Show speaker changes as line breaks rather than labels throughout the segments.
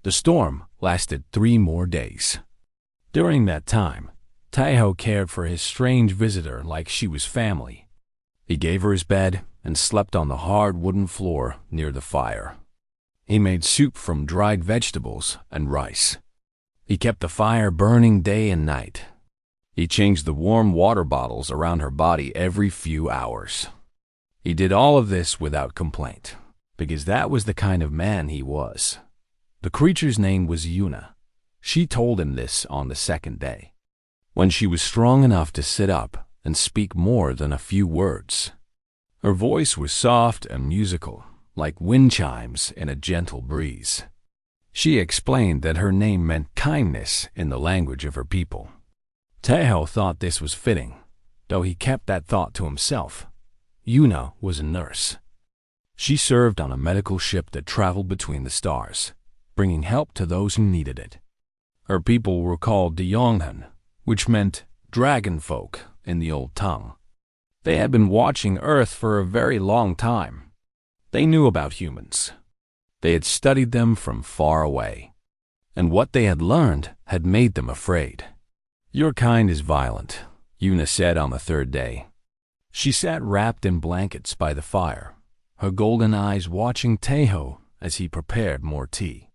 The storm lasted 3 more days. During that time, Taiho cared for his strange visitor like she was family. He gave her his bed and slept on the hard wooden floor near the fire. He made soup from dried vegetables and rice. He kept the fire burning day and night. He changed the warm water bottles around her body every few hours. He did all of this without complaint, because that was the kind of man he was. The creature's name was Yuna. She told him this on the 2nd day, when she was strong enough to sit up and speak more than a few words. Her voice was soft and musical, like wind chimes in a gentle breeze. She explained that her name meant kindness in the language of her people. Taiho thought this was fitting, though he kept that thought to himself. Yuna was a nurse. She served on a medical ship that traveled between the stars, bringing help to those who needed it. Her people were called Dyonghan, which meant dragon folk in the old tongue. They had been watching Earth for a very long time. They knew about humans. They had studied them from far away, and what they had learned had made them afraid. "Your kind is violent," Yuna said on the 3rd day. She sat wrapped in blankets by the fire, her golden eyes watching Taiho as he prepared more tea.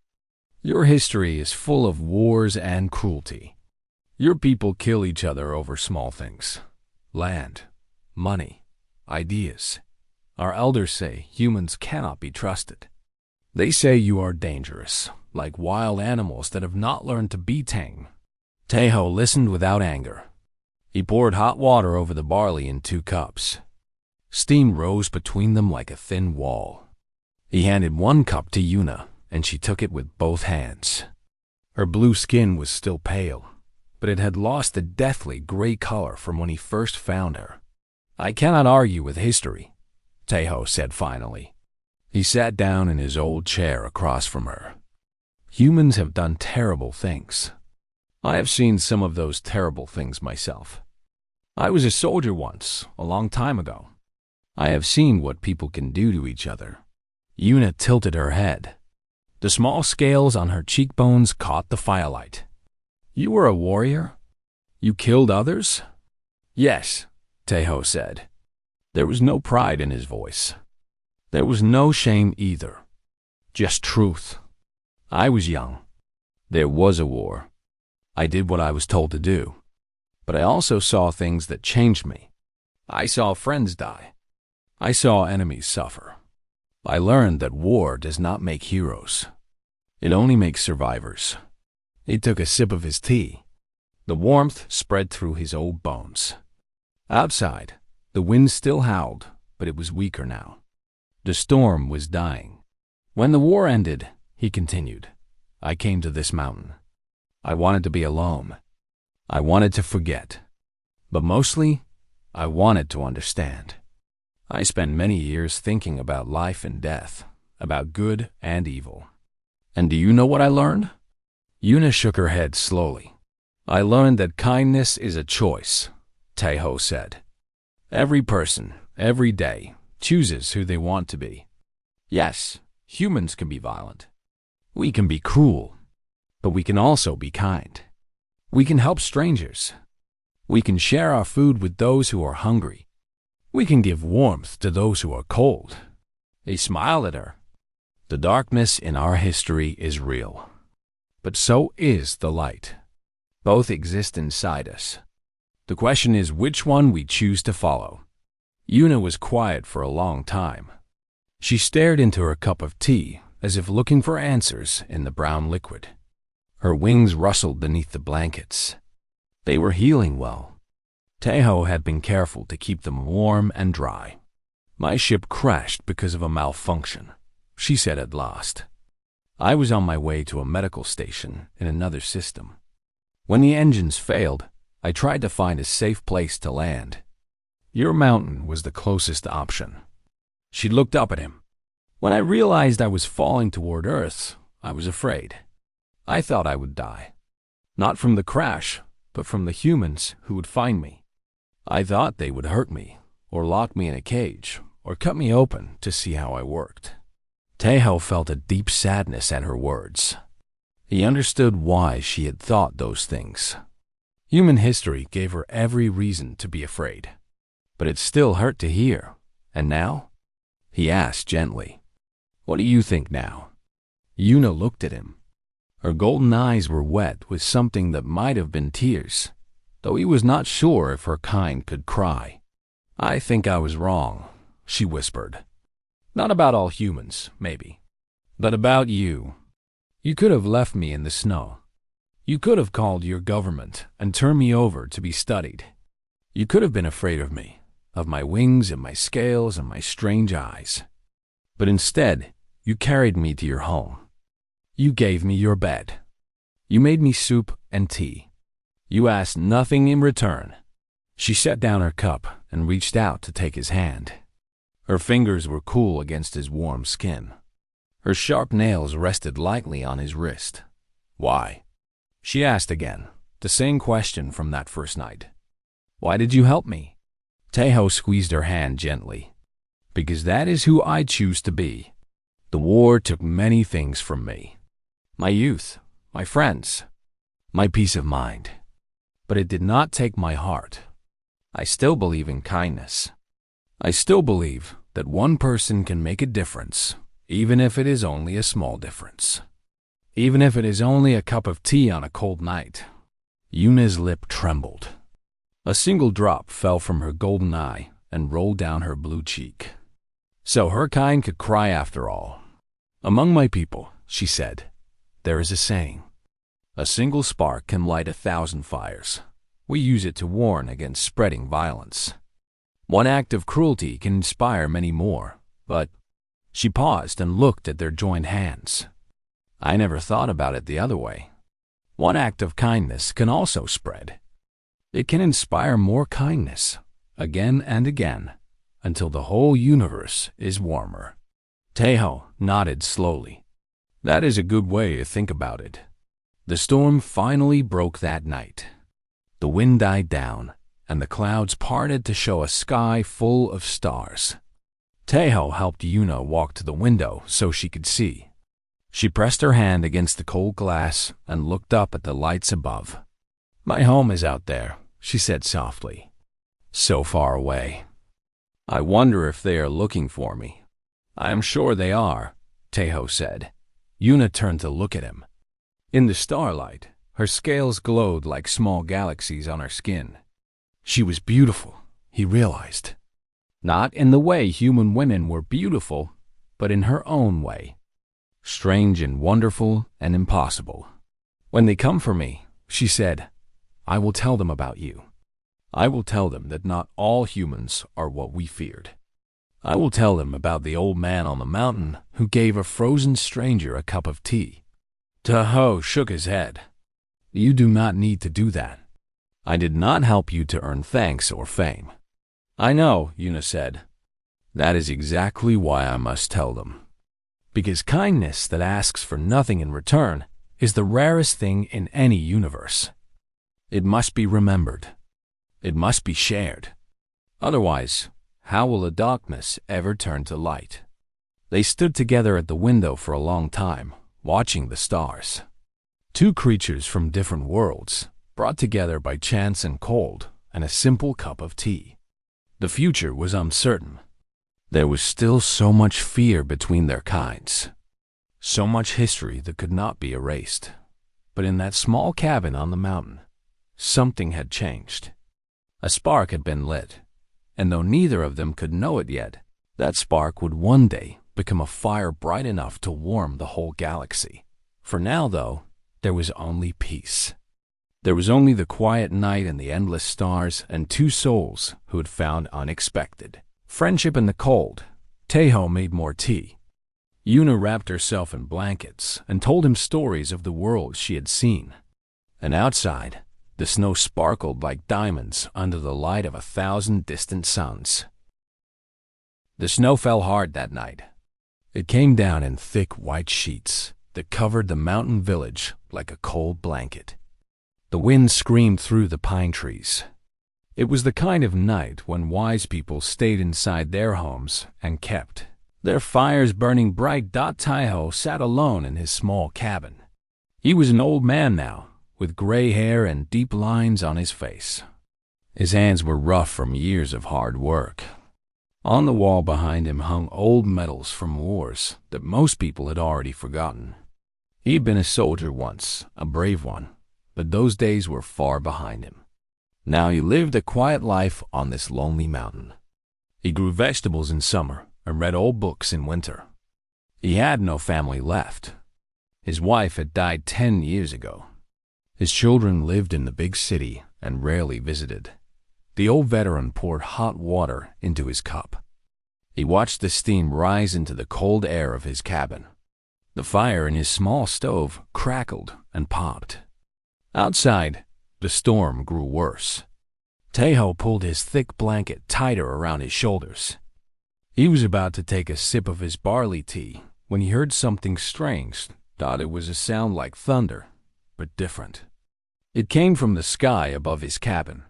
"Your history is full of wars and cruelty. Your people kill each other over small things. Land, money, ideas. Our elders say humans cannot be trusted. They say you are dangerous, like wild animals that have not learned to be tame." Taiho listened without anger. He poured hot water over the barley in 2 cups. Steam rose between them like a thin wall. He handed 1 cup to Yuna, and she took it with both hands. Her blue skin was still pale, but it had lost the deathly gray color from when he first found her. "I cannot argue with history," Taiho said finally. He sat down in his old chair across from her. "Humans have done terrible things. I have seen some of those terrible things myself. I was a soldier once, a long time ago. I have seen what people can do to each other." Yuna tilted her head. The small scales on her cheekbones caught the firelight. "You were a warrior? You killed others?" "Yes," Taiho said. There was no pride in his voice. There was no shame either. Just truth. "I was young. There was a war. I did what I was told to do. But I also saw things that changed me. I saw friends die. I saw enemies suffer. I learned that war does not make heroes. It only makes survivors." He took a sip of his tea. The warmth spread through his old bones. Outside, the wind still howled, but it was weaker now. The storm was dying. "When the war ended," he continued, "I came to this mountain. I wanted to be alone. I wanted to forget. But mostly, I wanted to understand. I spent many years thinking about life and death, about good and evil. And do you know what I learned?" Yuna shook her head slowly. "I learned that kindness is a choice," Taiho said. "Every person, every day, chooses who they want to be. Yes, humans can be violent. We can be cruel. But we can also be kind. We can help strangers. We can share our food with those who are hungry. We can give warmth to those who are cold." He smiled at her. "The darkness in our history is real. But so is the light. Both exist inside us. The question is which one we choose to follow." Yuna was quiet for a long time. She stared into her cup of tea as if looking for answers in the brown liquid. Her wings rustled beneath the blankets. They were healing well. Taiho had been careful to keep them warm and dry. "My ship crashed because of a malfunction," she said at last. "I was on my way to a medical station in another system. When the engines failed, I tried to find a safe place to land. Your mountain was the closest option." She looked up at him. "When I realized I was falling toward Earth, I was afraid. I thought I would die. Not from the crash, but from the humans who would find me. I thought they would hurt me, or lock me in a cage, or cut me open to see how I worked." Taiho felt a deep sadness at her words. He understood why she had thought those things. Human history gave her every reason to be afraid. But it still hurt to hear. And now? He asked gently. What do you think now? Yuna looked at him. Her golden eyes were wet with something that might have been tears, though he was not sure if her kind could cry. I think I was wrong, she whispered. Not about all humans, maybe, but about you. You could have left me in the snow. You could have called your government and turned me over to be studied. You could have been afraid of me, of my wings and my scales and my strange eyes. But instead, you carried me to your home. You gave me your bed. You made me soup and tea. You asked nothing in return. She set down her cup and reached out to take his hand. Her fingers were cool against his warm skin. Her sharp nails rested lightly on his wrist. Why? She asked again, the same question from that first night. Why did you help me? Taeho squeezed her hand gently. Because that is who I choose to be. The war took many things from me. My youth, my friends, my peace of mind. But it did not take my heart. I still believe in kindness. I still believe that one person can make a difference, even if it is only a small difference. Even if it is only a cup of tea on a cold night. Yuna's lip trembled. A single drop fell from her golden eye and rolled down her blue cheek. So her kind could cry after all. Among my people, she said, there is a saying. A single spark can light 1,000 fires. We use it to warn against spreading violence. One act of cruelty can inspire many more, but she paused and looked at their joined hands. I never thought about it the other way. One act of kindness can also spread. It can inspire more kindness, again and again, until the whole universe is warmer. Taeho nodded slowly. That is a good way to think about it. The storm finally broke that night. The wind died down, and the clouds parted to show a sky full of stars. Taeho helped Yuna walk to the window so she could see. She pressed her hand against the cold glass and looked up at the lights above. My home is out there, she said softly. So far away. I wonder if they are looking for me. I am sure they are, Taeho said. Yuna turned to look at him. In the starlight, her scales glowed like small galaxies on her skin. She was beautiful, he realized. Not in the way human women were beautiful, but in her own way. Strange and wonderful and impossible. When they come for me, she said, I will tell them about you. I will tell them that not all humans are what we feared. I will tell them about the old man on the mountain who gave a frozen stranger a cup of tea. Taeho shook his head. You do not need to do that. I did not help you to earn thanks or fame. I know, Yuna said. That is exactly why I must tell them. Because kindness that asks for nothing in return is the rarest thing in any universe. It must be remembered. It must be shared. Otherwise, how will the darkness ever turn to light? They stood together at the window for a long time, watching the stars. Two creatures from different worlds, brought together by chance and cold and a simple cup of tea. The future was uncertain. There was still so much fear between their kinds. So much history that could not be erased. But in that small cabin on the mountain, something had changed. A spark had been lit, and though neither of them could know it yet, that spark would one day become a fire bright enough to warm the whole galaxy. For now, though, there was only peace. There was only the quiet night and the endless stars and two souls who had found unexpected. Friendship in the cold. Taeho made more tea. Yuna wrapped herself in blankets and told him stories of the world she had seen. And outside, the snow sparkled like diamonds under the light of 1,000 distant suns. The snow fell hard that night. It came down in thick white sheets that covered the mountain village like a cold blanket. The wind screamed through the pine trees. It was the kind of night when wise people stayed inside their homes and kept their fires burning bright. Taeho sat alone in his small cabin. He was an old man now, with gray hair and deep lines on his face. His hands were rough from years of hard work. On the wall behind him hung old medals from wars that most people had already forgotten. He had been a soldier once, a brave one, but those days were far behind him. Now he lived a quiet life on this lonely mountain. He grew vegetables in summer and read old books in winter. He had no family left. His wife had died 10 years ago. His children lived in the big city and rarely visited. The old veteran poured hot water into his cup. He watched the steam rise into the cold air of his cabin. The fire in his small stove crackled and popped. Outside, the storm grew worse. Tejo pulled his thick blanket tighter around his shoulders. He was about to take a sip of his barley tea when he heard something strange. Thought it was a sound like thunder, but different. It came from the sky above his cabin.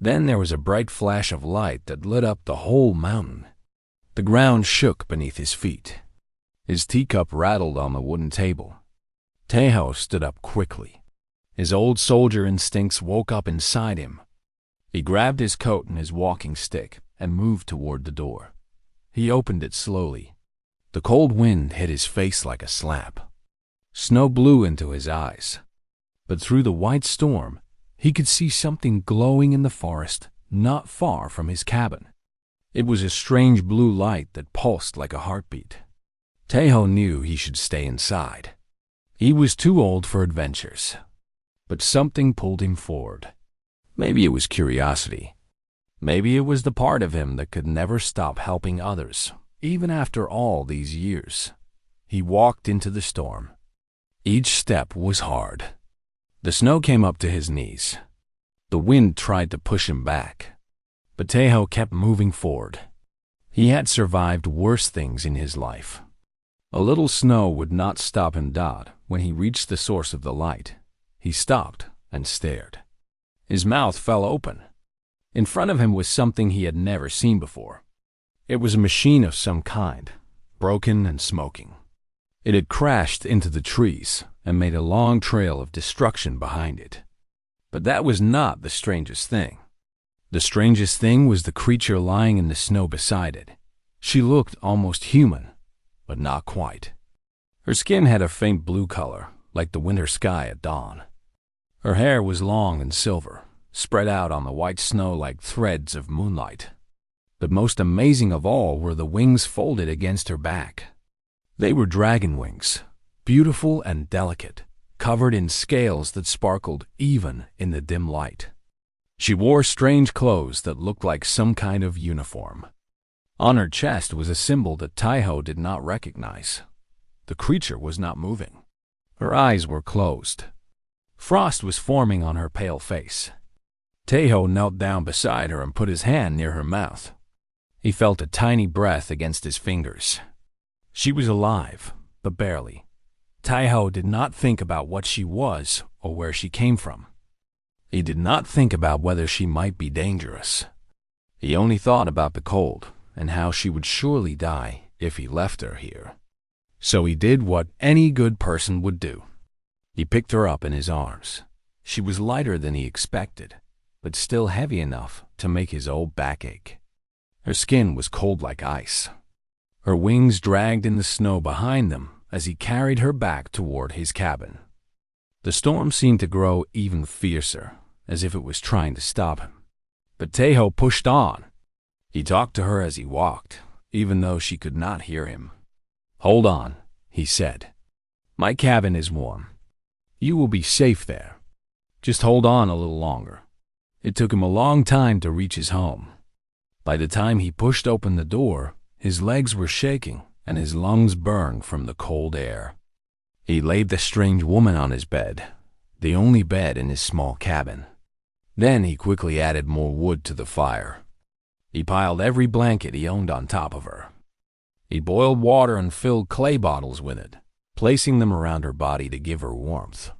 Then there was a bright flash of light that lit up the whole mountain. The ground shook beneath his feet. His teacup rattled on the wooden table. Tejo stood up quickly. His old soldier instincts woke up inside him. He grabbed his coat and his walking stick and moved toward the door. He opened it slowly. The cold wind hit his face like a slap. Snow blew into his eyes. But through the white storm, he could see something glowing in the forest not far from his cabin. It was a strange blue light that pulsed like a heartbeat. Tejo knew he should stay inside. He was too old for adventures. But something pulled him forward. Maybe it was curiosity. Maybe it was the part of him that could never stop helping others, even after all these years. He walked into the storm. Each step was hard. The snow came up to his knees. The wind tried to push him back. But Tejo kept moving forward. He had survived worse things in his life. A little snow would not stop him dead when he reached the source of the light. He stopped and stared. His mouth fell open. In front of him was something he had never seen before. It was a machine of some kind, broken and smoking. It had crashed into the trees and made a long trail of destruction behind it. But that was not the strangest thing. The strangest thing was the creature lying in the snow beside it. She looked almost human, but not quite. Her skin had a faint blue color, like the winter sky at dawn. Her hair was long and silver, spread out on the white snow like threads of moonlight. But most amazing of all were the wings folded against her back. They were dragon wings, beautiful and delicate, covered in scales that sparkled even in the dim light. She wore strange clothes that looked like some kind of uniform. On her chest was a symbol that Tejo did not recognize. The creature was not moving. Her eyes were closed. Frost was forming on her pale face. Tejo knelt down beside her and put his hand near her mouth. He felt a tiny breath against his fingers. She was alive, but barely. Tejo did not think about what she was or where she came from. He did not think about whether she might be dangerous. He only thought about the cold and how she would surely die if he left her here. So he did what any good person would do. He picked her up in his arms. She was lighter than he expected, but still heavy enough to make his old back ache. Her skin was cold like ice. Her wings dragged in the snow behind them as he carried her back toward his cabin. The storm seemed to grow even fiercer, as if it was trying to stop him. But Tejo pushed on. He talked to her as he walked, even though she could not hear him. "Hold on," he said. "My cabin is warm. You will be safe there. Just hold on a little longer." It took him a long time to reach his home. By the time he pushed open the door, his legs were shaking and his lungs burned from the cold air. He laid the strange woman on his bed, the only bed in his small cabin. Then he quickly added more wood to the fire. He piled every blanket he owned on top of her. He boiled water and filled clay bottles with it, placing them around her body to give her warmth.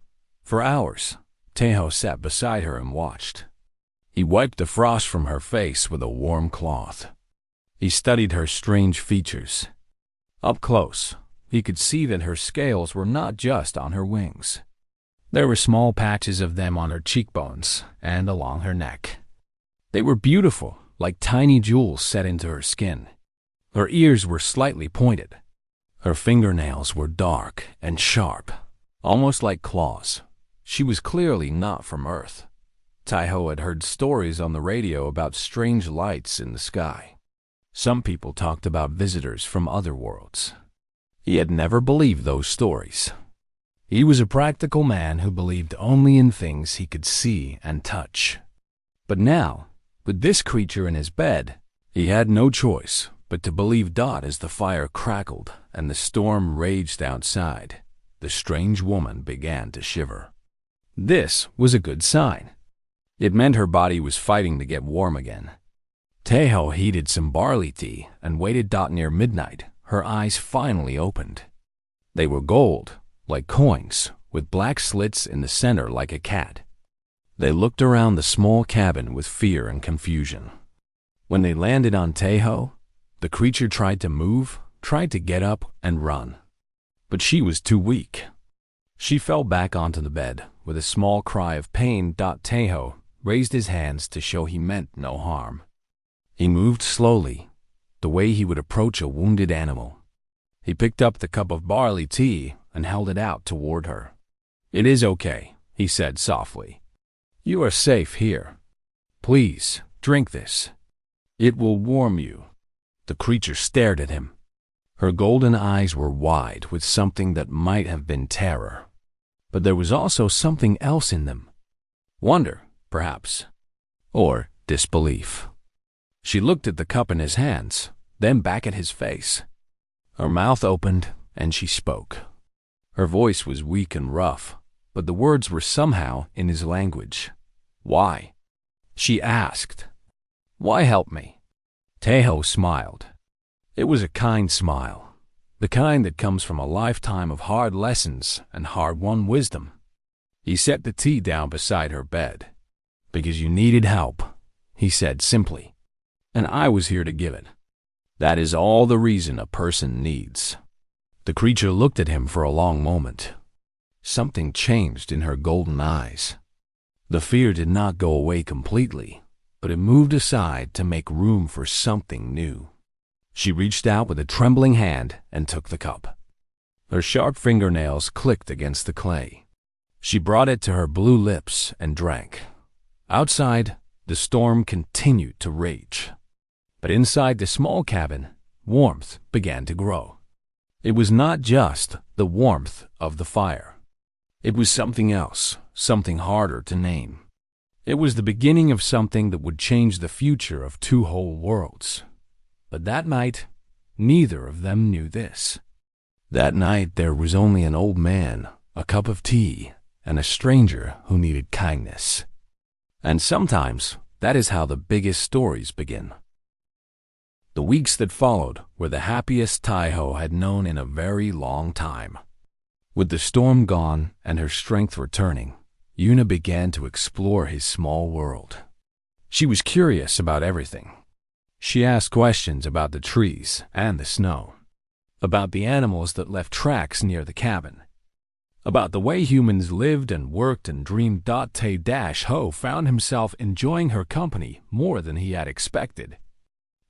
For hours, Tejo sat beside her and watched. He wiped the frost from her face with a warm cloth. He studied her strange features. Up close, he could see that her scales were not just on her wings. There were small patches of them on her cheekbones and along her neck. They were beautiful, like tiny jewels set into her skin. Her ears were slightly pointed. Her fingernails were dark and sharp, almost like claws. She was clearly not from Earth. Taiho had heard stories on the radio about strange lights in the sky. Some people talked about visitors from other worlds. He had never believed those stories. He was a practical man who believed only in things he could see and touch. But now, with this creature in his bed, he had no choice but to believe Dot as the fire crackled and the storm raged outside. The strange woman began to shiver. This was a good sign. It meant her body was fighting to get warm again. Taiho heated some barley tea and waited Dot near midnight. Her eyes finally opened. They were gold, like coins, with black slits in the center like a cat. They looked around the small cabin with fear and confusion. When they landed on Taiho, the creature tried to move, tried to get up and run. But she was too weak. She fell back onto the bed. With a small cry of pain, Taiho raised his hands to show he meant no harm. He moved slowly, the way he would approach a wounded animal. He picked up the cup of barley tea and held it out toward her. "It is okay," he said softly. "You are safe here. Please, drink this. It will warm you." The creature stared at him. Her golden eyes were wide with something that might have been terror. But there was also something else in them. Wonder, perhaps. Or disbelief. She looked at the cup in his hands, then back at his face. Her mouth opened and she spoke. Her voice was weak and rough, but the words were somehow in his language. "Why?" she asked. "Why help me?" Taiho smiled. It was a kind smile, the kind that comes from a lifetime of hard lessons and hard-won wisdom. He set the tea down beside her bed. "Because you needed help," he said simply, "and I was here to give it. That is all the reason a person needs." The creature looked at him for a long moment. Something changed in her golden eyes. The fear did not go away completely, but it moved aside to make room for something new. She reached out with a trembling hand and took the cup. Her sharp fingernails clicked against the clay. She brought it to her blue lips and drank. Outside, the storm continued to rage. But inside the small cabin, warmth began to grow. It was not just the warmth of the fire. It was something else, something harder to name. It was the beginning of something that would change the future of two whole worlds. But that night, neither of them knew this. That night there was only an old man, a cup of tea, and a stranger who needed kindness. And sometimes that is how the biggest stories begin. The weeks that followed were the happiest Taiho had known in a very long time. With the storm gone and her strength returning, Yuna began to explore his small world. She was curious about everything. She asked questions about the trees and the snow, about the animals that left tracks near the cabin, about the way humans lived and worked and dreamed. Ho found himself enjoying her company more than he had expected.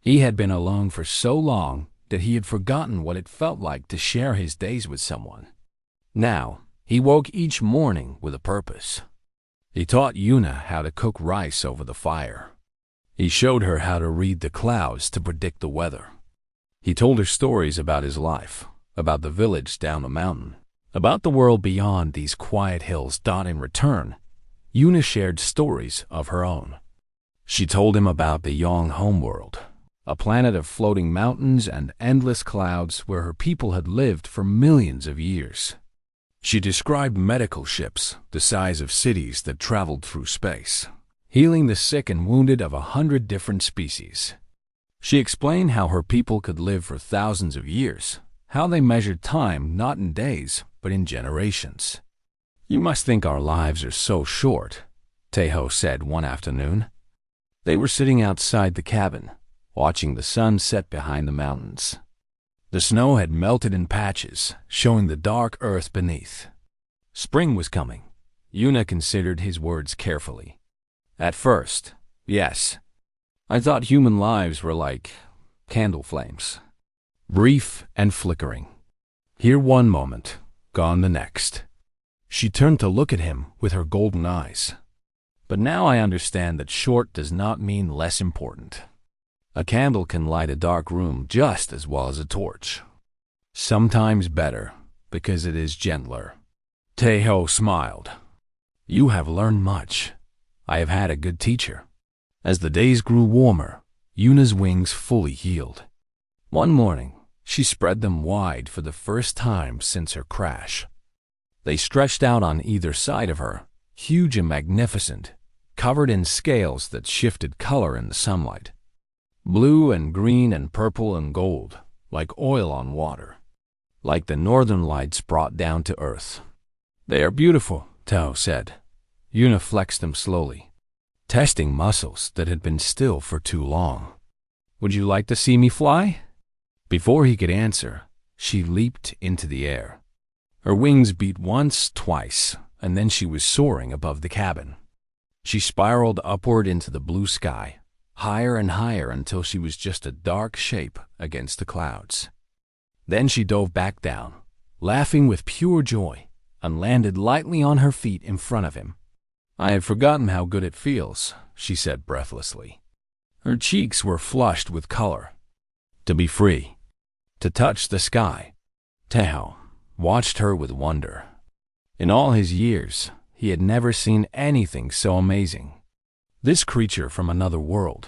He had been alone for so long that he had forgotten what it felt like to share his days with someone. Now, he woke each morning with a purpose. He taught Yuna how to cook rice over the fire. He showed her how to read the clouds to predict the weather. He told her stories about his life, about the village down the mountain, about the world beyond these quiet hills. In return, Yuna shared stories of her own. She told him about the Yong homeworld, a planet of floating mountains and endless clouds where her people had lived for millions of years. She described medical ships the size of cities that traveled through space, healing the sick and wounded of 100 different species. She explained how her people could live for thousands of years, how they measured time not in days, but in generations. "You must think our lives are so short," Taiho said one afternoon. They were sitting outside the cabin, watching the sun set behind the mountains. The snow had melted in patches, showing the dark earth beneath. Spring was coming, Yuna considered his words carefully. At first, yes. I thought human lives were like candle flames. Brief and flickering. Here one moment, gone the next. She turned to look at him with her golden eyes. But now I understand that short does not mean less important. A candle can light a dark room just as well as a torch. Sometimes better, because it is gentler. Taeho smiled. You have learned much. I have had a good teacher. As the days grew warmer, Yuna's wings fully healed. One morning, she spread them wide for the first time since her crash. They stretched out on either side of her, huge and magnificent, covered in scales that shifted color in the sunlight. Blue and green and purple and gold, like oil on water. Like the northern lights brought down to earth. They are beautiful, Tao said. Yuna flexed them slowly, testing muscles that had been still for too long. Would you like to see me fly? Before he could answer, she leaped into the air. Her wings beat once, twice, and then she was soaring above the cabin. She spiraled upward into the blue sky, higher and higher until she was just a dark shape against the clouds. Then she dove back down, laughing with pure joy, and landed lightly on her feet in front of him. I had forgotten how good it feels, she said breathlessly. Her cheeks were flushed with color. To be free. To touch the sky. Taeho watched her with wonder. In all his years, he had never seen anything so amazing. This creature from another world,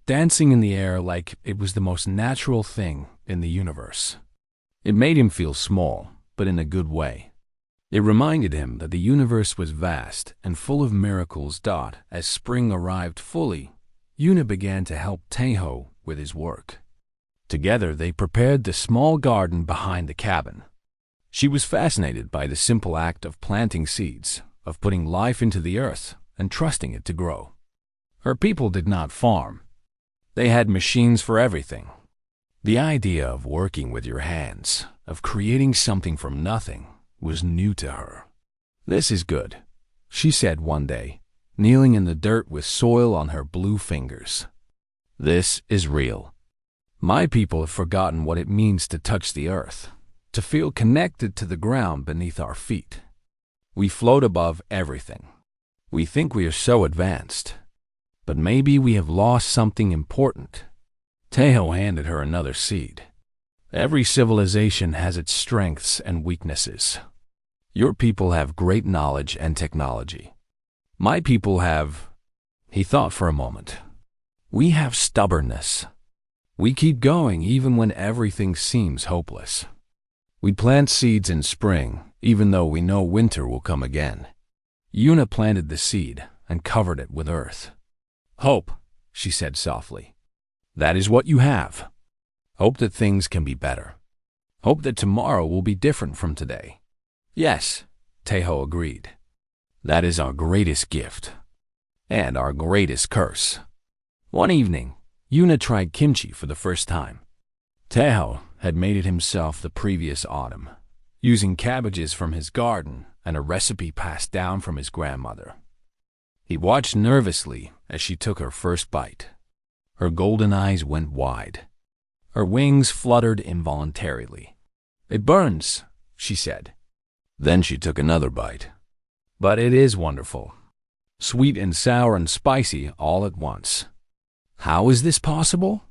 dancing in the air like it was the most natural thing in the universe. It made him feel small, but in a good way. It reminded him that the universe was vast and full of miracles. As spring arrived fully, Yuna began to help Taeho with his work. Together they prepared the small garden behind the cabin. She was fascinated by the simple act of planting seeds, of putting life into the earth and trusting it to grow. Her people did not farm. They had machines for everything. The idea of working with your hands, of creating something from nothing, was new to her. This is good, she said one day, kneeling in the dirt with soil on her blue fingers. This is real. My people have forgotten what it means to touch the earth, to feel connected to the ground beneath our feet. We float above everything. We think we are so advanced, but maybe we have lost something important. Taeho handed her another seed. Every civilization has its strengths and weaknesses. Your people have great knowledge and technology. My people have... He thought for a moment. We have stubbornness. We keep going even when everything seems hopeless. We plant seeds in spring, even though we know winter will come again. Yuna planted the seed and covered it with earth. Hope, she said softly. That is what you have. Hope that things can be better. Hope that tomorrow will be different from today. Yes, Taeho agreed. That is our greatest gift. And our greatest curse. One evening, Yuna tried kimchi for the first time. Taeho had made it himself the previous autumn, using cabbages from his garden and a recipe passed down from his grandmother. He watched nervously as she took her first bite. Her golden eyes went wide. Her wings fluttered involuntarily. It burns, she said. Then she took another bite. But it is wonderful. Sweet and sour and spicy all at once. How is this possible?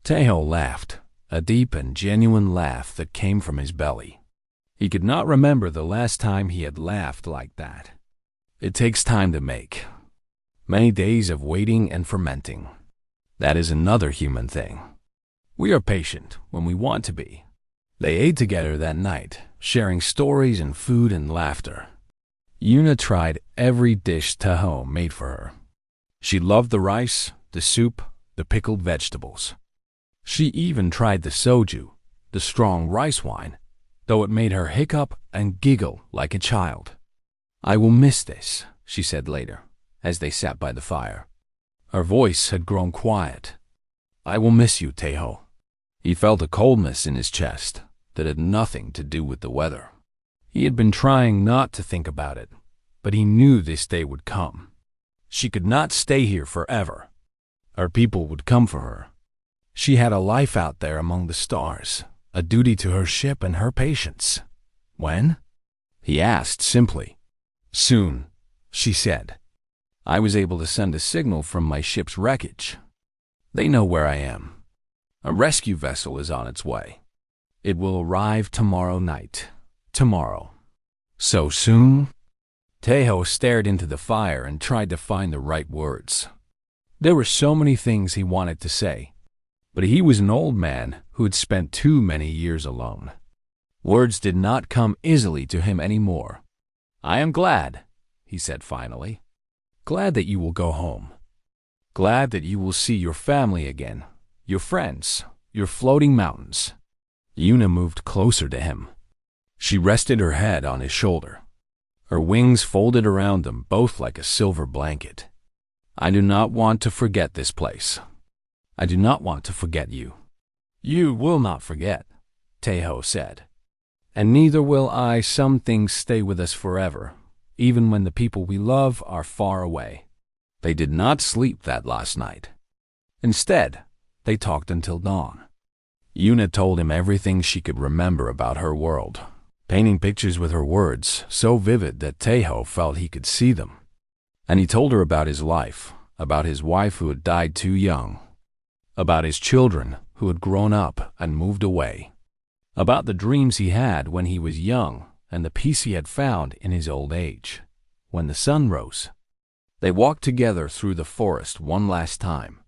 Taeho laughed, a deep and genuine laugh that came from his belly. He could not remember the last time he had laughed like that. It takes time to make. Many days of waiting and fermenting. That is another human thing. We are patient when we want to be. They ate together that night, sharing stories and food and laughter. Yuna tried every dish Taeho made for her. She loved the rice, the soup, the pickled vegetables. She even tried the soju, the strong rice wine, though it made her hiccup and giggle like a child. I will miss this, she said later, as they sat by the fire. Her voice had grown quiet. I will miss you, Taeho. He felt a coldness in his chest that had nothing to do with the weather. He had been trying not to think about it, but he knew this day would come. She could not stay here forever. Her people would come for her. She had a life out there among the stars, a duty to her ship and her patience. When? He asked simply. Soon, she said. I was able to send a signal from my ship's wreckage. They know where I am. A rescue vessel is on its way. It will arrive tomorrow night. Tomorrow. So soon? Tejo stared into the fire and tried to find the right words. There were so many things he wanted to say, but he was an old man who had spent too many years alone. Words did not come easily to him anymore. I am glad, he said finally. Glad that you will go home. Glad that you will see your family again, your friends, your floating mountains. Yuna moved closer to him. She rested her head on his shoulder. Her wings folded around them both like a silver blanket. I do not want to forget this place. I do not want to forget you. You will not forget, Tejo said. And neither will I. Some things stay with us forever, even when the people we love are far away. They did not sleep that last night. Instead, they talked until dawn. Yuna told him everything she could remember about her world, painting pictures with her words so vivid that Tejo felt he could see them. And he told her about his life, about his wife who had died too young, about his children who had grown up and moved away, about the dreams he had when he was young and the peace he had found in his old age, when the sun rose. They walked together through the forest one last time.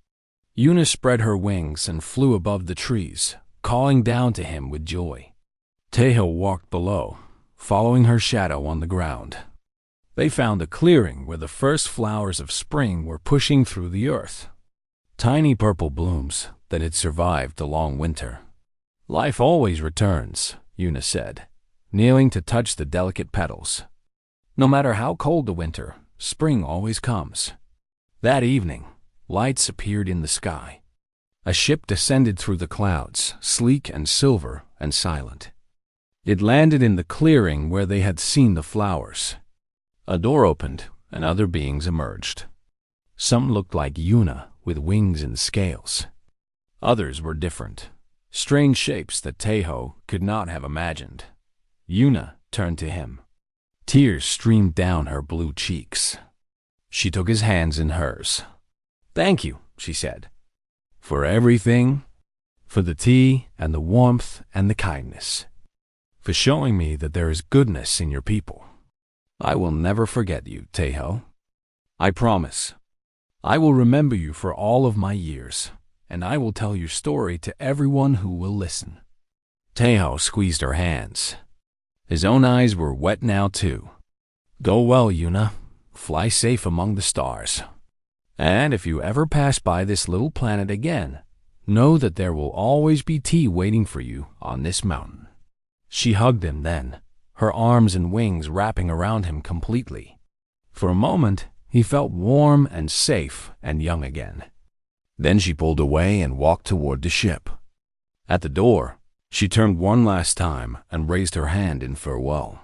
Yuna spread her wings and flew above the trees, calling down to him with joy. Tejo walked below, following her shadow on the ground. They found a clearing where the first flowers of spring were pushing through the earth. Tiny purple blooms that had survived the long winter. Life always returns, Yuna said, kneeling to touch the delicate petals. No matter how cold the winter, spring always comes. That evening, lights appeared in the sky. A ship descended through the clouds, sleek and silver and silent. It landed in the clearing where they had seen the flowers. A door opened, and other beings emerged. Some looked like Yuna, with wings and scales. Others were different, strange shapes that Tejo could not have imagined. Yuna turned to him. Tears streamed down her blue cheeks. She took his hands in hers. Thank you, she said, for everything, for the tea and the warmth and the kindness, for showing me that there is goodness in your people. I will never forget you, Tejo. I promise. I will remember you for all of my years, and I will tell your story to everyone who will listen. Tejo squeezed her hands. His own eyes were wet now, too. Go well, Yuna. Fly safe among the stars. And if you ever pass by this little planet again, know that there will always be tea waiting for you on this mountain. She hugged him then, her arms and wings wrapping around him completely. For a moment, he felt warm and safe and young again. Then she pulled away and walked toward the ship. At the door, she turned one last time and raised her hand in farewell.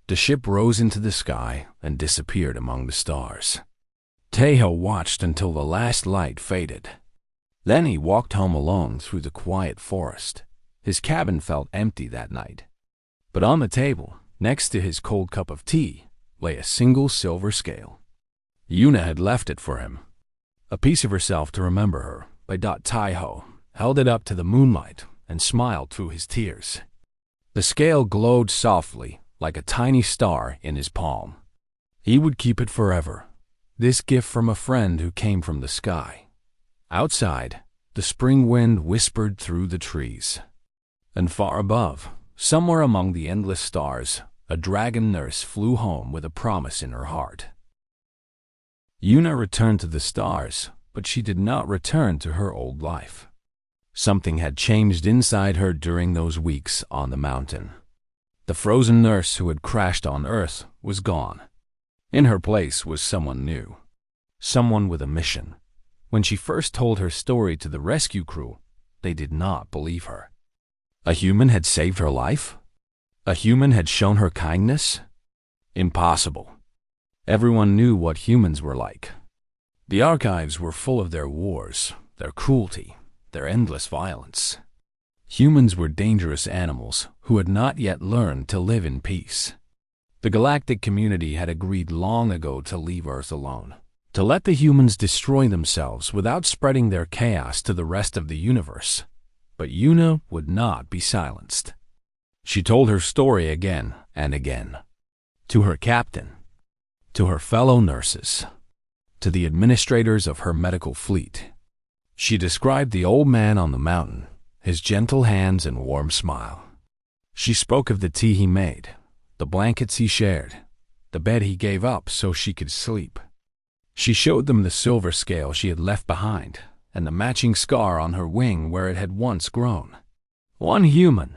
The ship rose into the sky and disappeared among the stars. Tejo watched until the last light faded. Then he walked home alone through the quiet forest. His cabin felt empty that night. But on the table, next to his cold cup of tea, lay a single silver scale. Yuna had left it for him. A piece of herself to remember her, by Tejo held it up to the moonlight and smiled through his tears. The scale glowed softly like a tiny star in his palm. He would keep it forever, this gift from a friend who came from the sky. Outside, the spring wind whispered through the trees. And far above, somewhere among the endless stars, a dragon nurse flew home with a promise in her heart. Yuna returned to the stars, but she did not return to her old life. Something had changed inside her during those weeks on the mountain. The frozen nurse who had crashed on Earth was gone. In her place was someone new, someone with a mission. When she first told her story to the rescue crew, they did not believe her. A human had saved her life? A human had shown her kindness? Impossible. Everyone knew what humans were like. The archives were full of their wars, their cruelty, their endless violence. Humans were dangerous animals who had not yet learned to live in peace. The galactic community had agreed long ago to leave Earth alone, to let the humans destroy themselves without spreading their chaos to the rest of the universe. But Yuna would not be silenced. She told her story again and again. To her captain, to her fellow nurses, to the administrators of her medical fleet. She described the old man on the mountain, his gentle hands and warm smile. She spoke of the tea he made, the blankets he shared, the bed he gave up so she could sleep. She showed them the silver scale she had left behind and the matching scar on her wing where it had once grown. "One human,"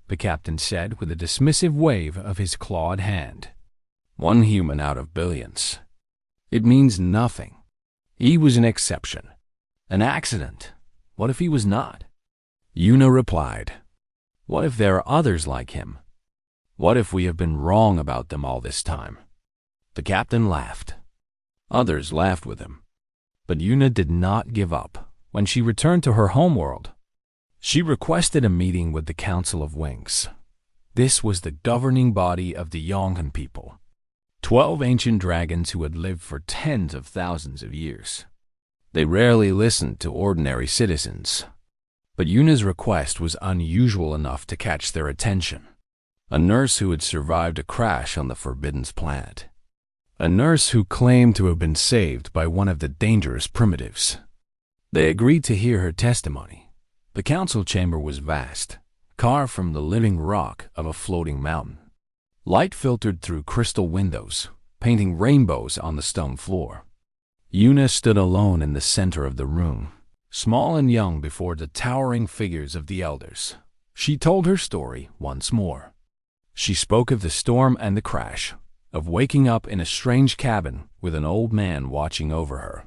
the captain said with a dismissive wave of his clawed hand. "One human out of billions. It means nothing. He was an exception. An accident. What if he was not?" Yuna replied, "What if there are others like him? What if we have been wrong about them all this time?" The captain laughed. Others laughed with him. But Yuna did not give up. When she returned to her homeworld, she requested a meeting with the Council of Wings. This was the governing body of the Yonghan people, 12 ancient dragons who had lived for tens of thousands of years. They rarely listened to ordinary citizens. But Yuna's request was unusual enough to catch their attention. A nurse who had survived a crash on the Forbidden Planet. A nurse who claimed to have been saved by one of the dangerous primitives. They agreed to hear her testimony. The council chamber was vast, carved from the living rock of a floating mountain. Light filtered through crystal windows, painting rainbows on the stone floor. Yuna stood alone in the center of the room, small and young before the towering figures of the elders. She told her story once more. She spoke of the storm and the crash, of waking up in a strange cabin with an old man watching over her.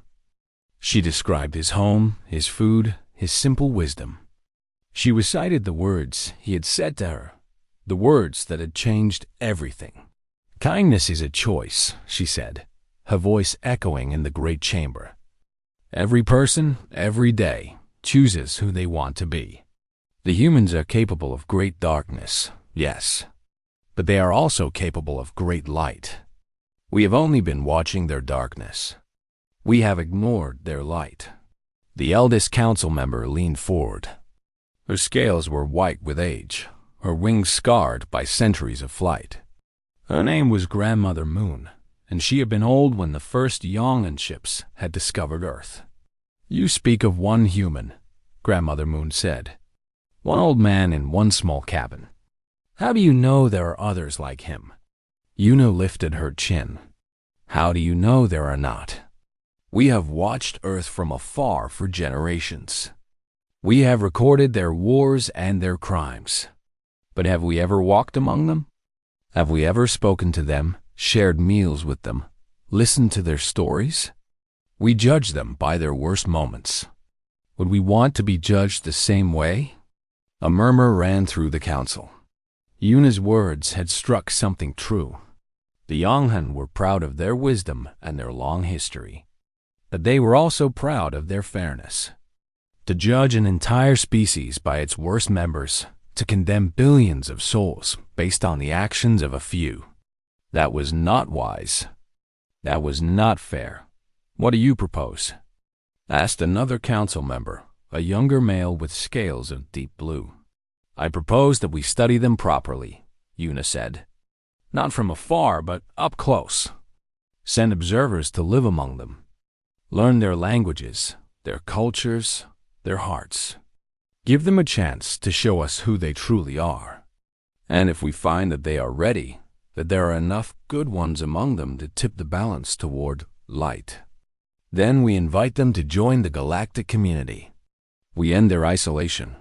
She described his home, his food, his simple wisdom. She recited the words he had said to her, the words that had changed everything. "Kindness is a choice," she said, her voice echoing in the great chamber. "Every person, every day, chooses who they want to be. The humans are capable of great darkness, yes, but they are also capable of great light. We have only been watching their darkness. We have ignored their light." The eldest council member leaned forward. Her scales were white with age, her wings scarred by centuries of flight. Her name was Grandmother Moon, and she had been old when the first Yonghan ships had discovered Earth. "You speak of one human," Grandmother Moon said. "One old man in one small cabin. How do you know there are others like him?" Yuna lifted her chin. "How do you know there are not? We have watched Earth from afar for generations. We have recorded their wars and their crimes. But have we ever walked among them? Have we ever spoken to them, shared meals with them, listened to their stories? We judge them by their worst moments. Would we want to be judged the same way?" A murmur ran through the council. Yuna's words had struck something true. The Yonghan were proud of their wisdom and their long history. But they were also proud of their fairness. To judge an entire species by its worst members, to condemn billions of souls based on the actions of a few, that was not wise. That was not fair. "What do you propose?" asked another council member, a younger male with scales of deep blue. "I propose that we study them properly," Yuna said. "Not from afar, but up close. Send observers to live among them. Learn their languages, their cultures, their hearts. Give them a chance to show us who they truly are. And if we find that they are ready, that there are enough good ones among them to tip the balance toward light, then we invite them to join the galactic community. We end their isolation.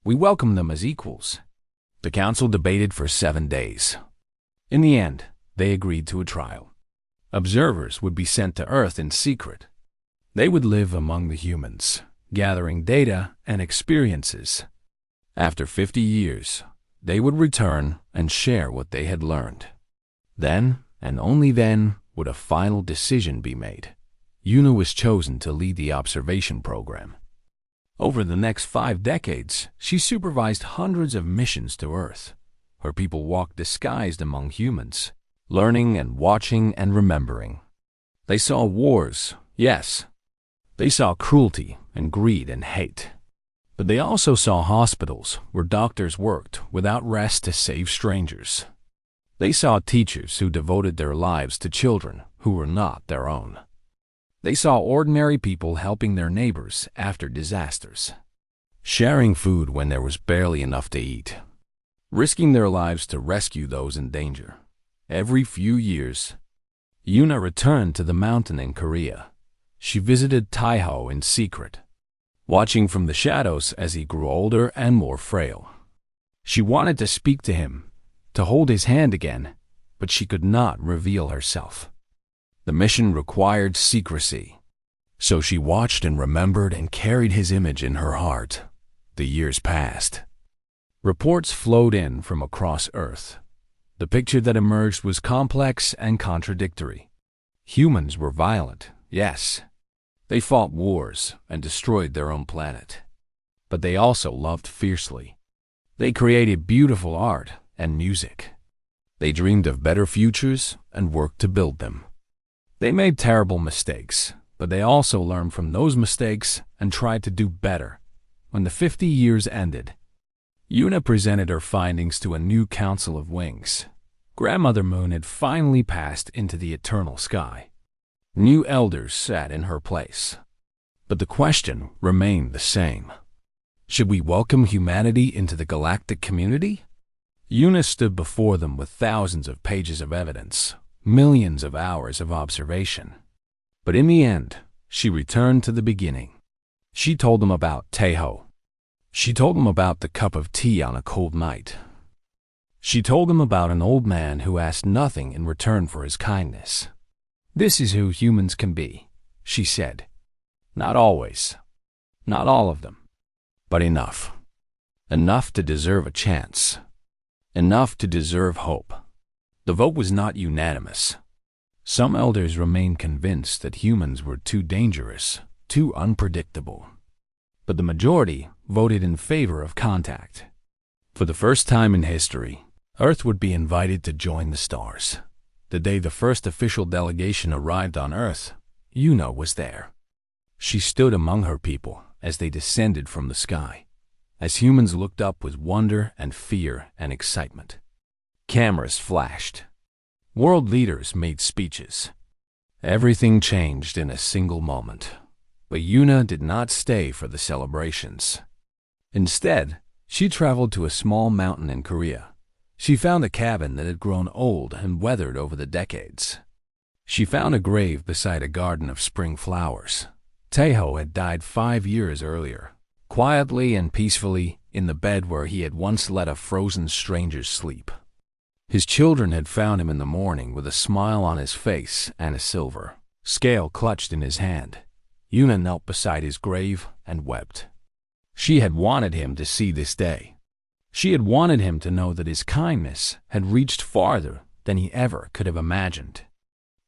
We welcome them as equals." The council debated for 7 days. In the end, they agreed to a trial. Observers would be sent to Earth in secret. They would live among the humans, gathering data and experiences. After 50 years, they would return and share what they had learned. Then, and only then, would a final decision be made. Yuna was chosen to lead the observation program. Over the next 5 decades, she supervised hundreds of missions to Earth. Her people walked disguised among humans, learning and watching and remembering. They saw wars, yes. They saw cruelty and greed and hate. But they also saw hospitals where doctors worked without rest to save strangers. They saw teachers who devoted their lives to children who were not their own. They saw ordinary people helping their neighbors after disasters, sharing food when there was barely enough to eat, risking their lives to rescue those in danger. Every few years, Yuna returned to the mountain in Korea. She visited Taiho in secret, watching from the shadows as he grew older and more frail. She wanted to speak to him, to hold his hand again, but she could not reveal herself. The mission required secrecy, so she watched and remembered and carried his image in her heart. The years passed. Reports flowed in from across Earth. The picture that emerged was complex and contradictory. Humans were violent, yes. They fought wars and destroyed their own planet. But they also loved fiercely. They created beautiful art and music. They dreamed of better futures and worked to build them. They made terrible mistakes, but they also learned from those mistakes and tried to do better. When the 50 years ended, Yuna presented her findings to a new Council of Wings. Grandmother Moon had finally passed into the eternal sky. New elders sat in her place. But the question remained the same. Should we welcome humanity into the galactic community? Yuna stood before them with thousands of pages of evidence, millions of hours of observation. But in the end, she returned to the beginning. She told them about Taiho. She told them about the cup of tea on a cold night. She told them about an old man who asked nothing in return for his kindness. This is who humans can be, she said. Not always. Not all of them. But enough. Enough to deserve a chance. Enough to deserve hope. The vote was not unanimous. Some elders remained convinced that humans were too dangerous, too unpredictable. But the majority voted in favor of contact. For the first time in history, Earth would be invited to join the stars. The day the first official delegation arrived on Earth, Yuna was there. She stood among her people as they descended from the sky, as humans looked up with wonder and fear and excitement. Cameras flashed. World leaders made speeches. Everything changed in a single moment. But Yuna did not stay for the celebrations. Instead, she traveled to a small mountain in Korea. She found a cabin that had grown old and weathered over the decades. She found a grave beside a garden of spring flowers. Taiho had died 5 years earlier, quietly and peacefully in the bed where he had once let a frozen stranger sleep. His children had found him in the morning with a smile on his face and a silver scale clutched in his hand. Yuna knelt beside his grave and wept. She had wanted him to see this day. She had wanted him to know that his kindness had reached farther than he ever could have imagined.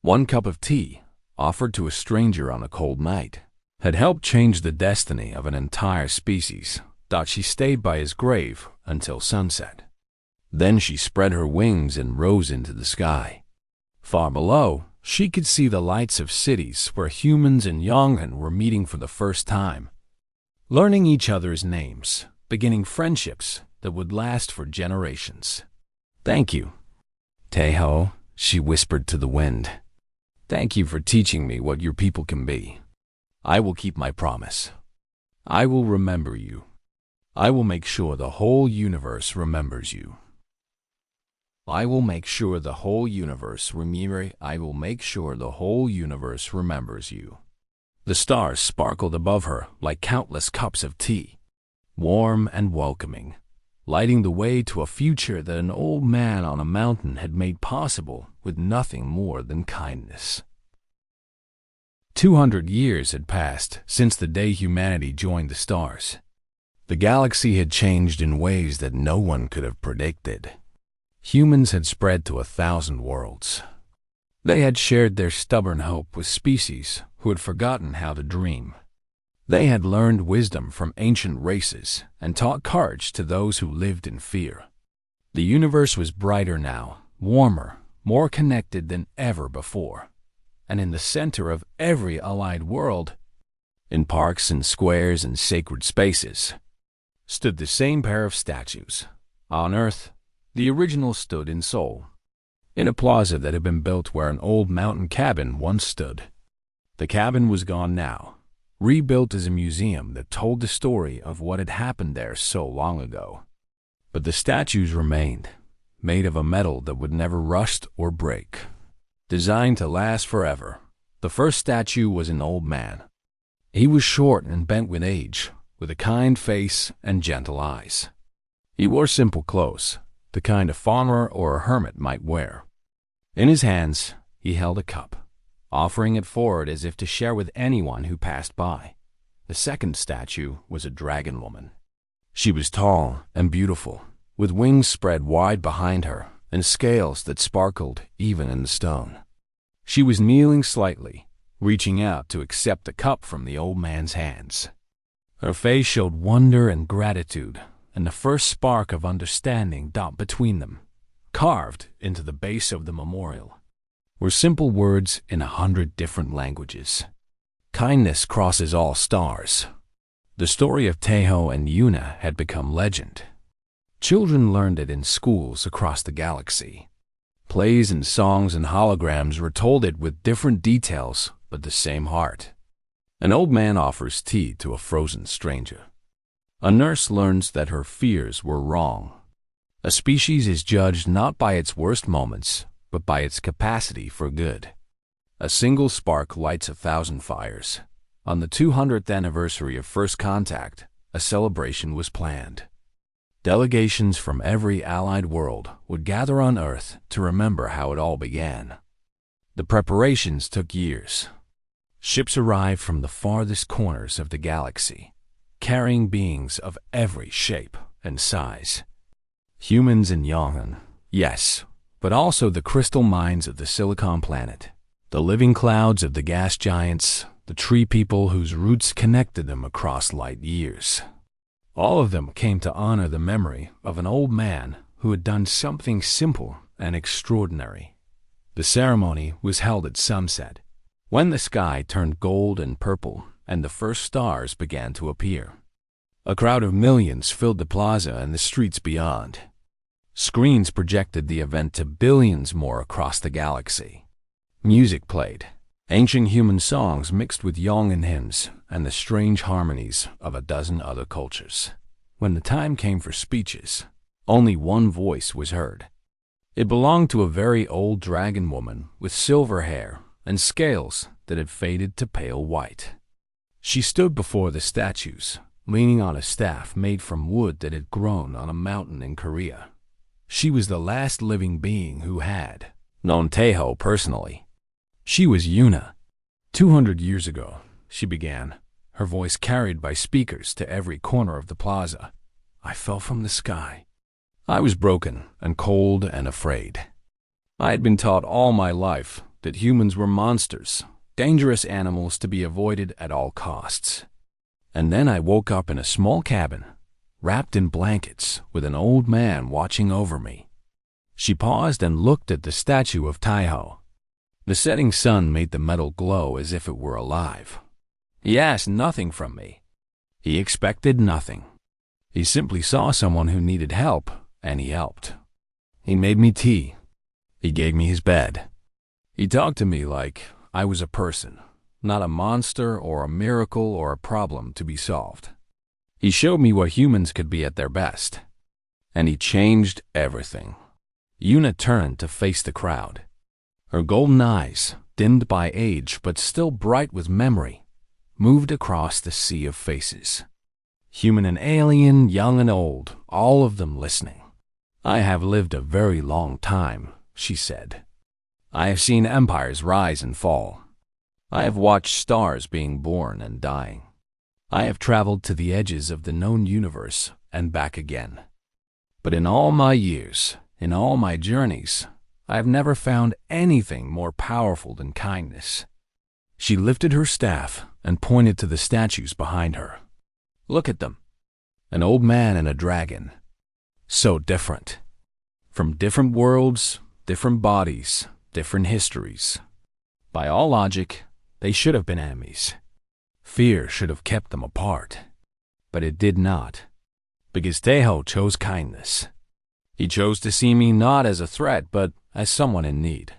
One cup of tea, offered to a stranger on a cold night, had helped change the destiny of an entire species. She stayed by his grave until sunset. Then she spread her wings and rose into the sky. Far below, she could see the lights of cities where humans and Yonghan were meeting for the first time, learning each other's names, beginning friendships that would last for generations. "Thank you, Taiho," she whispered to the wind. "Thank you for teaching me what your people can be. I will keep my promise. I will remember you. I will make sure the whole universe remembers you. I will make sure the whole universe remembers you." The stars sparkled above her like countless cups of tea, warm and welcoming, lighting the way to a future that an old man on a mountain had made possible with nothing more than kindness. 200 years had passed since the day humanity joined the stars. The galaxy had changed in ways that no one could have predicted. Humans had spread to 1,000 worlds. They had shared their stubborn hope with species who had forgotten how to dream. They had learned wisdom from ancient races and taught courage to those who lived in fear. The universe was brighter now, warmer, more connected than ever before. And in the center of every allied world, in parks and squares and sacred spaces, stood the same pair of statues. On Earth, the original stood in Seoul, in a plaza that had been built where an old mountain cabin once stood. The cabin was gone now, rebuilt as a museum that told the story of what had happened there so long ago. But the statues remained, made of a metal that would never rust or break, designed to last forever. The first statue was an old man. He was short and bent with age, with a kind face and gentle eyes. He wore simple clothes, the kind a farmer or a hermit might wear. In his hands, he held a cup, offering it forward as if to share with anyone who passed by. The second statue was a dragon woman. She was tall and beautiful, with wings spread wide behind her and scales that sparkled even in the stone. She was kneeling slightly, reaching out to accept the cup from the old man's hands. Her face showed wonder and gratitude, and the first spark of understanding dawned between them. Carved into the base of the memorial were simple words in 100 different languages. Kindness crosses all stars. The story of Taeho and Yuna had become legend. Children learned it in schools across the galaxy. Plays and songs and holograms retold it with different details, but the same heart. An old man offers tea to a frozen stranger. A nurse learns that her fears were wrong. A species is judged not by its worst moments, but by its capacity for good. A single spark lights 1,000 fires. On the 200th anniversary of first contact, a celebration was planned. Delegations from every allied world would gather on Earth to remember how it all began. The preparations took years. Ships arrived from the farthest corners of the galaxy, carrying beings of every shape and size. Humans and Yongan, yes, but also the crystal minds of the Silicon Planet, the living clouds of the gas giants, the tree people whose roots connected them across light years. All of them came to honor the memory of an old man who had done something simple and extraordinary. The ceremony was held at sunset, when the sky turned gold and purple and the first stars began to appear. A crowd of millions filled the plaza and the streets beyond. Screens projected the event to billions more across the galaxy. Music played, ancient human songs mixed with Yongan hymns and the strange harmonies of a dozen other cultures. When the time came for speeches, only one voice was heard. It belonged to a very old dragon woman with silver hair and scales that had faded to pale white. She stood before the statues, leaning on a staff made from wood that had grown on a mountain in Korea. She was the last living being who had known Taeho personally. She was Yuna. 200 years ago, she began, her voice carried by speakers to every corner of the plaza. I fell from the sky. I was broken and cold and afraid. I had been taught all my life that humans were monsters, dangerous animals to be avoided at all costs. And then I woke up in a small cabin, wrapped in blankets, with an old man watching over me. She paused and looked at the statue of Taeho. The setting sun made the metal glow as if it were alive. He asked nothing from me. He expected nothing. He simply saw someone who needed help, and he helped. He made me tea. He gave me his bed. He talked to me like I was a person, not a monster or a miracle or a problem to be solved. He showed me what humans could be at their best. And he changed everything. Yuna turned to face the crowd. Her golden eyes, dimmed by age but still bright with memory, moved across the sea of faces. Human and alien, young and old, all of them listening. I have lived a very long time, she said. I have seen empires rise and fall. I have watched stars being born and dying. I have traveled to the edges of the known universe and back again. But in all my years, in all my journeys, I have never found anything more powerful than kindness." She lifted her staff and pointed to the statues behind her. "Look at them. An old man and a dragon. So different. From different worlds, different bodies, different histories. By all logic, they should have been enemies. Fear should have kept them apart. But it did not. Because Taeho chose kindness. He chose to see me not as a threat, but as someone in need.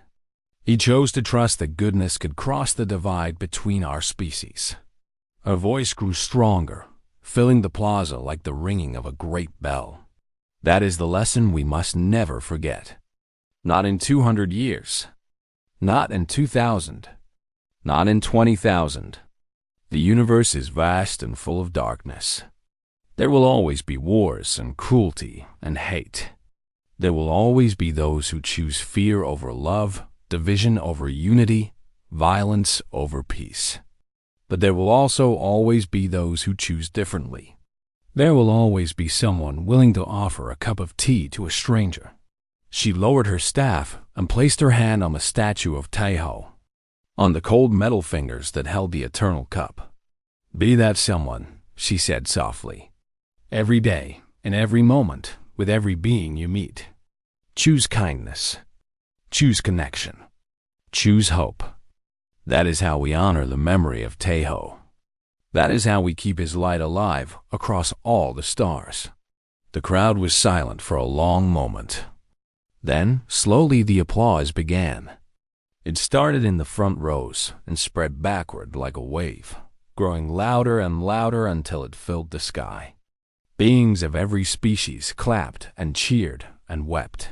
He chose to trust that goodness could cross the divide between our species." Her voice grew stronger, filling the plaza like the ringing of a great bell. "That is the lesson we must never forget. Not in 200 years. Not in 2000. Not in 20,000. The universe is vast and full of darkness. There will always be wars and cruelty and hate. There will always be those who choose fear over love, division over unity, violence over peace. But there will also always be those who choose differently. There will always be someone willing to offer a cup of tea to a stranger." She lowered her staff and placed her hand on the statue of Taeho, on the cold metal fingers that held the eternal cup. "Be that someone," she said softly. "Every day, in every moment, with every being you meet. Choose kindness. Choose connection. Choose hope. That is how we honor the memory of Taeho. That is how we keep his light alive across all the stars." The crowd was silent for a long moment. Then, slowly, the applause began. It started in the front rows and spread backward like a wave, growing louder and louder until it filled the sky. Beings of every species clapped and cheered and wept.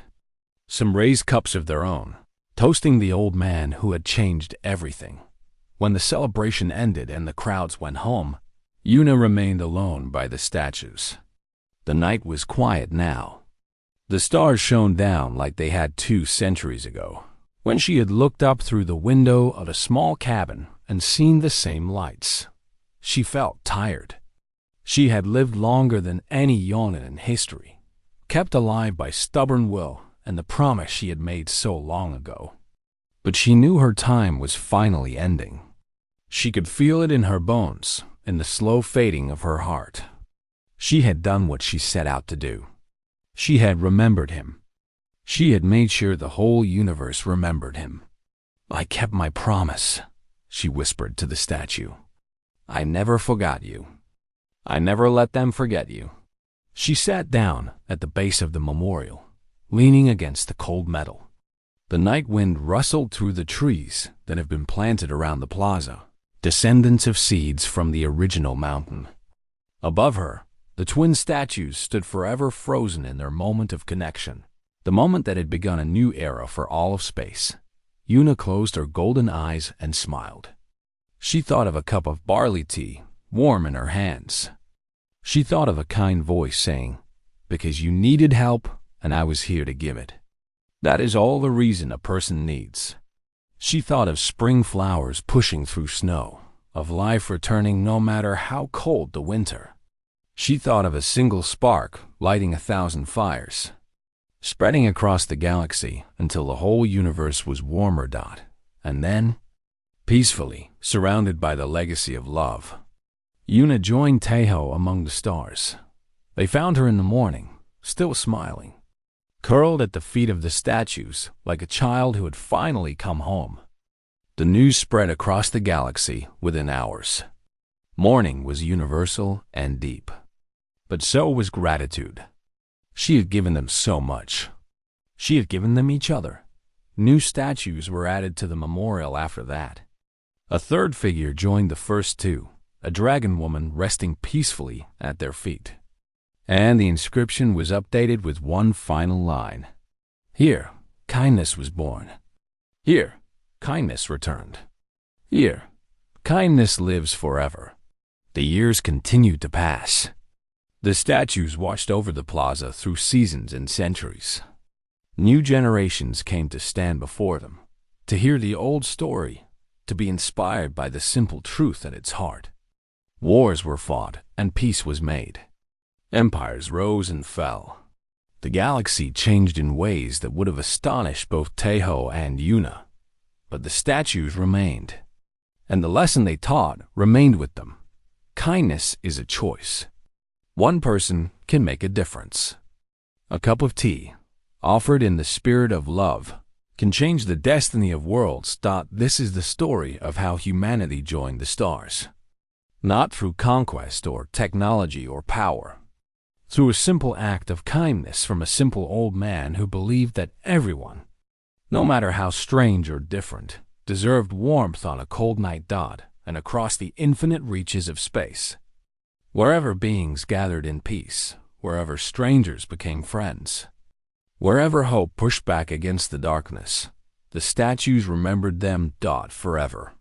Some raised cups of their own, toasting the old man who had changed everything. When the celebration ended and the crowds went home, Yuna remained alone by the statues. The night was quiet now. The stars shone down like they had 2 centuries ago, when she had looked up through the window of a small cabin and seen the same lights. She felt tired. She had lived longer than any Yonin in history, kept alive by stubborn will and the promise she had made so long ago. But she knew her time was finally ending. She could feel it in her bones, in the slow fading of her heart. She had done what she set out to do. She had remembered him. She had made sure the whole universe remembered him. "I kept my promise," she whispered to the statue. "I never forgot you. I never let them forget you." She sat down at the base of the memorial, leaning against the cold metal. The night wind rustled through the trees that have been planted around the plaza, descendants of seeds from the original mountain. Above her, the twin statues stood forever frozen in their moment of connection, the moment that had begun a new era for all of space. Yuna closed her golden eyes and smiled. She thought of a cup of barley tea, warm in her hands. She thought of a kind voice saying, "Because you needed help, and I was here to give it. That is all the reason a person needs." She thought of spring flowers pushing through snow, of life returning no matter how cold the winter. She thought of a single spark lighting 1,000 fires, spreading across the galaxy until the whole universe was warmer dot, and then, peacefully, surrounded by the legacy of love. Yuna joined Taeho among the stars. They found her in the morning, still smiling, curled at the feet of the statues like a child who had finally come home. The news spread across the galaxy within hours. Mourning was universal and deep. But so was gratitude. She had given them so much. She had given them each other. New statues were added to the memorial after that. A third figure joined the first 2, a dragon woman resting peacefully at their feet. And the inscription was updated with one final line. Here, kindness was born. Here, kindness returned. Here, kindness lives forever. The years continued to pass. The statues watched over the plaza through seasons and centuries. New generations came to stand before them, to hear the old story, to be inspired by the simple truth at its heart. Wars were fought and peace was made. Empires rose and fell. The galaxy changed in ways that would have astonished both Taeho and Yuna, but the statues remained, and the lesson they taught remained with them. Kindness is a choice. One person can make a difference. A cup of tea, offered in the spirit of love, can change the destiny of worlds. This is the story of how humanity joined the stars. Not through conquest or technology or power. Through a simple act of kindness from a simple old man who believed that everyone, no matter how strange or different, deserved warmth on a cold night and across the infinite reaches of space. Wherever beings gathered in peace, wherever strangers became friends, wherever hope pushed back against the darkness, the statues remembered them forever.